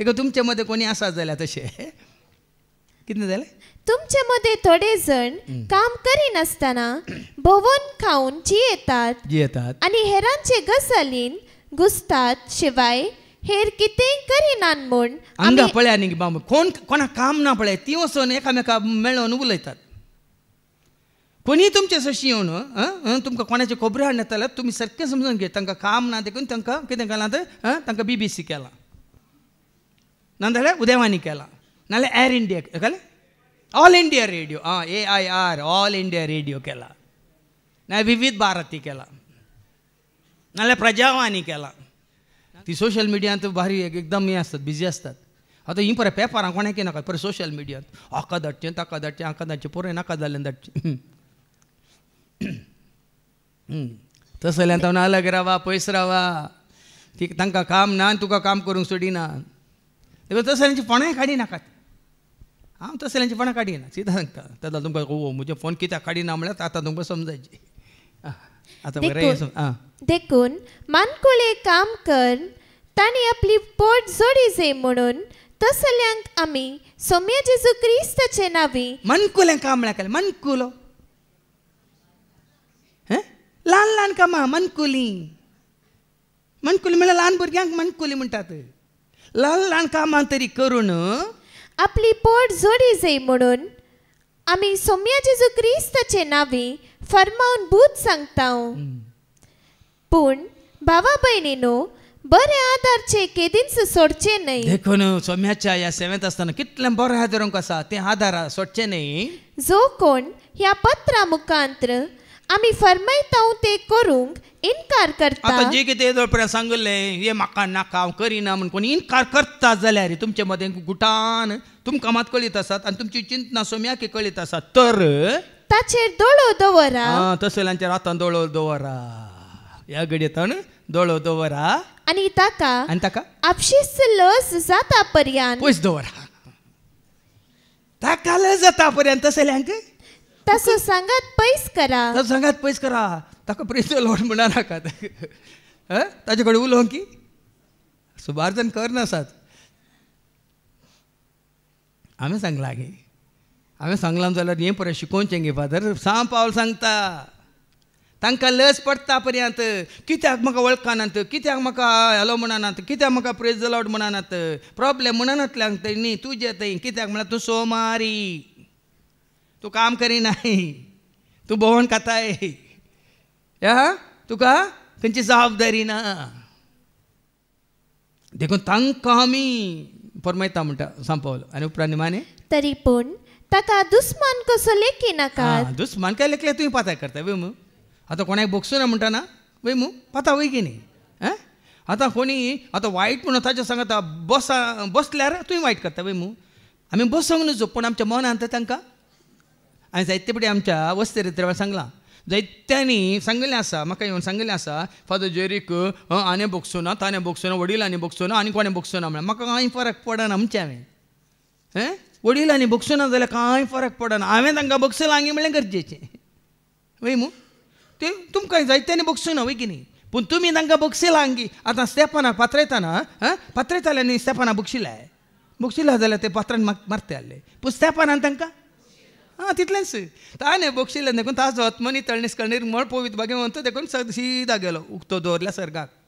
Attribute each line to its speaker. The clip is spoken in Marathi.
Speaker 1: देखून तुमचे मध्ये कोणी आसा जाल्यार तशें कितें जालें
Speaker 2: तुमचे मध्ये थोडे जण काम करिनासतना भोवन खाऊन
Speaker 1: जियेतात
Speaker 2: आणि हेरांचे गजालीन घुसतात शिवाय हेर कितेंय करिनान म्हूण
Speaker 1: हांगा पळया न्ही बाबा कोण कोणाक काम ना पळय ती वचून एकामेका मेळोन उलयतात कोणी तुमचे सशी येवन तुमकां कोणाचे खबरी हाडून येताले तुमी सारकें समजून घेत तांकां काम ना देखून तांकां कितें केलां तर तांकां BBC केलां नाजाल्यार उदेवानी केलां नाजाल्यार एर इंडिया कळ्ळें all India radio AIR all India radio केला नाजाल्यार विविध भारती केला नाजाल्यार प्रजावाणी केला ती सोशल मिडियांत भारी एकदम हे आसतात बिजी असतात आतां ही पळय पेपरां कोणाक नाका पळय सोशल मिडियांत हाका धाडचें ताका धाडचें हाका धाडचें पळय नाका जाल्लें धाडचें तस जाल्यार तो अलग रावा पयस रावा ती तांकां काम ना आनी तुका काम करूंक सोडिना देखून तसल्यांची फोंणाय काडी नाकात हांव तसल्यांची फोंणां काडिना सीधा सांगता तेन्ना तुमकां म्हजे फोन कित्याक काडिना म्हळ्यार आतां तुमकां समजायची आतां बरें
Speaker 2: देखून मानकुळे काम कर ताणी आपली पोट जोडी जाय म्हणून तसल्यांक आमी सोम्या जेजू क्रिस्ताचे नांवी
Speaker 1: मनकुलें काम म्हळ्यार केलें मनकुलो ल्हान ल्हान कामां मनकुली म्हळ्यार ल्हान भुरग्यांक मनकुली म्हणटात ल्हान ल्हान कामां तरी करून
Speaker 2: आपली पोट जोडी जाय म्हणून आमी सोम्या जेजू क्रिस्ताचे नांवी फर्मावन बूत सांगता पूण भावा भयणीनो बरे आदारचे केदींच सोडचे न्हय
Speaker 1: देखून सोम्याच्या ह्या सेवेंत आसतना कितलें बरें आदारूंक आसा तें आदार सोडचें न्हय
Speaker 2: जो कोण ह्या पत्रा मुखांतर आमी फरमायता ते करूंक इन्कार करता
Speaker 1: आतां जे कितें येदोळपर्यंत सांगलें हे म्हाका नाका हांव करिना म्हूण कोणी इन्कार करता जाल्यार तुमचे मदें गुटान तुमकां मात कळीत आसात आनी तुमची चिंतना सोम्याक कळीत आसा तर
Speaker 2: ताचेर दोळो दवरा
Speaker 1: तसल्यांचेर आतां दोळो दवरा ह्या घडयेंत दोळो दवरा
Speaker 2: आनी ताका आपशीच लज जाता पर्यंत
Speaker 1: पयस दवरा ताका लज जाता पर्यंत तसल्यांक
Speaker 2: तसो सांगात पयस करा
Speaker 1: ताका प्रेज द लॉर्ड म्हणा नाकात ताचे कडेन उलोवंक की सुबार जण करनासात हांवें सांगलां गे हांवें सांगलां जाल्यार हें पळय शिकोवचें गे फादर सांग पावल सांगता तांकां लज पडटा पर्यंत कित्याक म्हाका वळखनात कित्याक म्हाका हॅलो म्हणनात कित्याक म्हाका प्रेज द लॉर्ड म्हणनात प्रॉब्लेम म्हणनातल्यांक थंय न्ही तुजें थंय कित्याक म्हळ्यार तूं सोमारी तूं काम करिनाय तूं भोंवण खाताय तुका खंयची जबाबदारी ना देखून तांकां आमी फरमायता म्हणटा सांपवलो आनी उपरांत निमाणे
Speaker 2: तरी पूण ताका दुस्मान कसो लेखी नाका
Speaker 1: दुस्मान काय लेखले तुवें पाताय करता वे मू आतां कोणाक बोगसूना म्हणटा वय मू पाता वय की न्ही आतां कोणी आतां वायट म्हणून ताच्या सांगता बसल्यार तुवें वायट करता वय मू आमी बसोंक नजो पूण आमच्या मनांत तांकां हांवें जायते फावटी आमच्या वस्तेरित्रेवार सांगलां जायत्यांनी सांगिल्लें आसा म्हाका येवन सांगिल्लें आसा फादर जेरीक आनी बोगसूना ताणें बोगसूना वडिलांनी बोगसूना आनी कोणें बोगसूना म्हळ्यार म्हाका कांय फरक पडना म्हणचें हांवें वडिलांनी बोगसूना जाल्यार कांय फरक पडना हांवें तांकां बोगसलां आंगी म्हणलें गरजेचें वय मू ते तुमकां जायत्यांनी बोगसूना वय की न्ही पूण तुमी तांकां बोगसिलां आंगी आतां स्टेफानाक पात्रयताले न्ही स्टेफानाक बोगशिला जाल्यार ते पात्रान मारते आहले पूण स्टेफानान तांकां तितलेंच ताणें बोगशिल्लें देखून ताजो आत्मनी तळणीस करणीर मळ पोवीत बागे म्हणटा देखून सीदा गेलो उक्तो दवरल्या सर्गाक